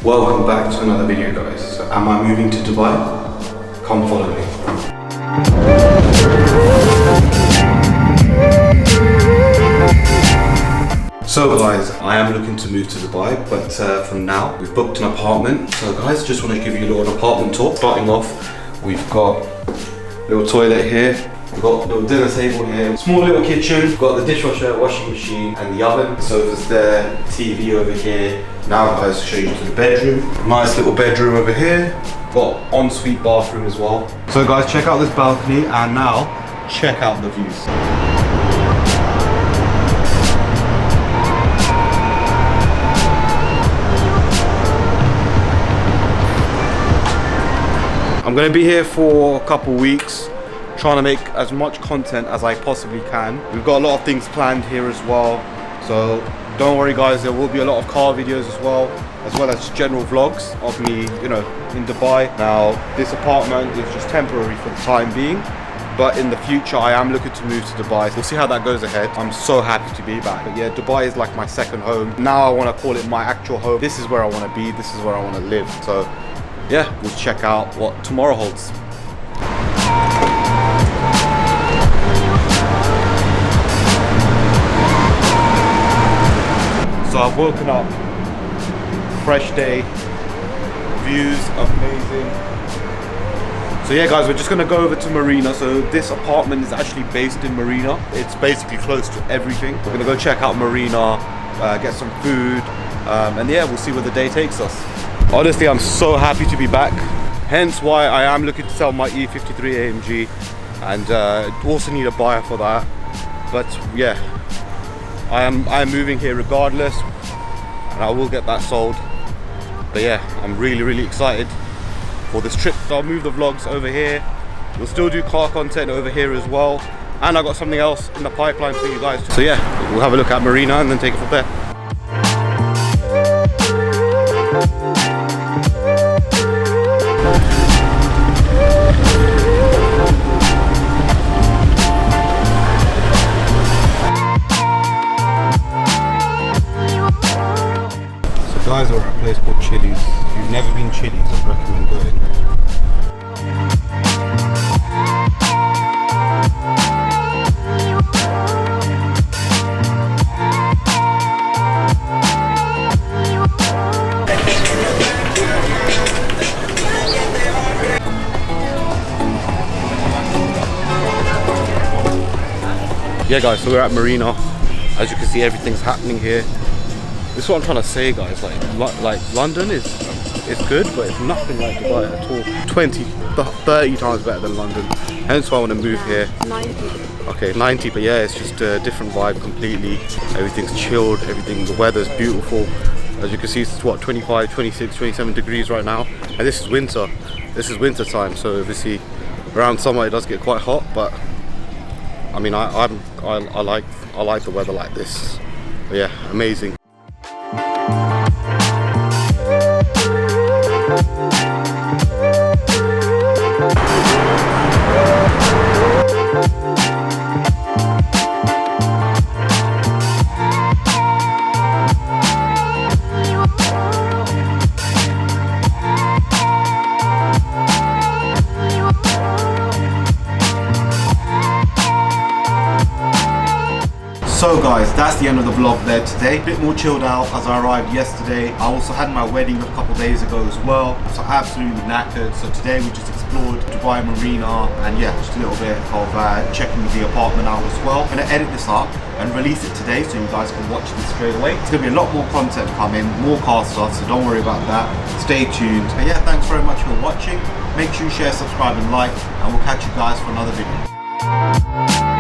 Welcome back to another video, guys. So am I moving to Dubai? Come follow me. So guys, I am looking to move to Dubai, but for now, we've booked an apartment. So guys, just want to give you a little apartment tour. Starting off, we've got a little toilet here. We've got a little dinner table here, small little kitchen. We've got the dishwasher, washing machine, and the oven. Sofas there, TV over here. Now guys, to show you to the bedroom. Nice little bedroom over here. Got ensuite bathroom as well. So guys, check out this balcony, and now check out the views. I'm gonna be here for a couple weeks, trying to make as much content as I possibly can. We've got a lot of things planned here as well, so don't worry guys, there will be a lot of car videos as well as general vlogs of me, you know, in Dubai. Now, this apartment is just temporary for the time being, but in the future I am looking to move to Dubai. We'll see how that goes ahead. I'm so happy to be back. But yeah, Dubai is like my second home. Now I want to call it my actual home. This is where I want to be, this is where I want to live. So yeah, we'll check out what tomorrow holds. So I've woken up, fresh day, views amazing. So yeah guys, we're just gonna go over to Marina. So this apartment is actually based in Marina. It's basically close to everything. We're gonna go check out Marina, get some food, and yeah, we'll see where the day takes us. Honestly, I'm so happy to be back. Hence why I am looking to sell my E53 AMG, and also need a buyer for that. But yeah, I am moving here regardless, and I will get that sold. But yeah, I'm really excited for this trip. So I'll move the vlogs over here. We'll still do car content over here as well, and I got something else in the pipeline for you guys. So yeah, we'll have a look at Marina and then take it from there. Guys, we're at a place called Chili's. If you've never been Chili's, I'd recommend going. Yeah guys, so we're at Marina. As you can see, everything's happening here. This is what I'm trying to say guys, like London is good, but it's nothing like Dubai at all. 20, 30 times better than London. Hence why I want to move here. 90. Okay, 90, but yeah, it's just a different vibe completely. Everything's chilled, the weather's beautiful. As you can see, it's what, 25, 26, 27 degrees right now. And this is winter. This is winter time, so obviously around summer it does get quite hot, but I mean, I like the weather like this. But yeah, amazing. So guys, that's the end of the vlog there today. A bit more chilled out as I arrived yesterday. I also had my wedding a couple days ago as well, so absolutely knackered. So today we just explored Dubai Marina, and yeah, just a little bit of checking the apartment out as well. I'm gonna edit this up and release it today so you guys can watch this straight away. It's gonna be a lot more content coming, more car stuff, so don't worry about that. Stay tuned. But yeah, thanks very much for watching. Make sure you share, subscribe and like, and we'll catch you guys for another video.